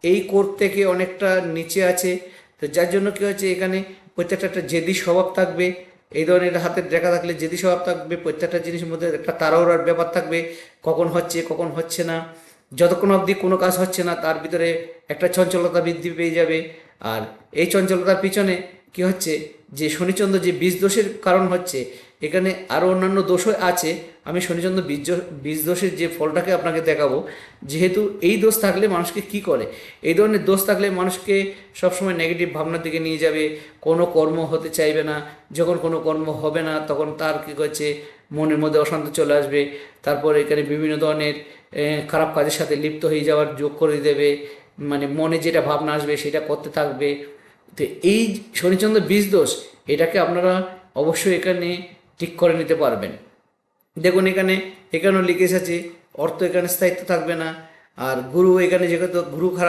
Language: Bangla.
এই কোর থেকে অনেকটা নিচে আছে। তো যার জন্য কী হচ্ছে, এখানে প্রত্যেকটা একটা জেদি স্বভাব থাকবে। এই ধরনের হাতের রেখা থাকলে জেদি স্বভাব থাকবে, প্রত্যেকটা জিনিসের মধ্যে একটা তাড়াহুড়ার ব্যাপার থাকবে, কখন হচ্ছে কখন হচ্ছে না। যতক্ষণ অবধি কোনো কাজ হচ্ছে না তার ভিতরে একটা চঞ্চলতা বৃদ্ধি পেয়ে যাবে। আর এই চঞ্চলতার পিছনে কি হচ্ছে, যে শনিচন্দ্র যে বীজ দোষের কারণ হচ্ছে, এখানে আরও অন্যান্য দোষও আছে। আমি শনিচন্দ্র বীজ দোষের যে ফলটাকে আপনাকে দেখাবো। যেহেতু এই দোষ থাকলে মানুষকে কি করে, এই ধরনের দোষ থাকলে মানুষকে সবসময় নেগেটিভ ভাবনার দিকে নিয়ে যাবে, কোনো কর্ম হতে চাইবে না। যখন কোনো কর্ম হবে না তখন তার কী করছে, মনের মধ্যে অশান্তি চলে আসবে। তারপর এখানে বিভিন্ন ধরনের খারাপ কাজের সাথে লিপ্ত হয়ে যাওয়ার যোগ করে দেবে। মানে মনে যেটা ভাবনা আসবে সেটা করতে থাকবে। তো এই শনিচন্দ্র বীজ দোষ, এটাকে আপনারা অবশ্যই এখানে ঠিক করে নিতে পারবেন। দেখুন এখানেও লিখে এসেছে অর্থ এখানে স্থায়িত্ব থাকবে না। আর গুরু এখানে যেহেতু গুরু খারাপ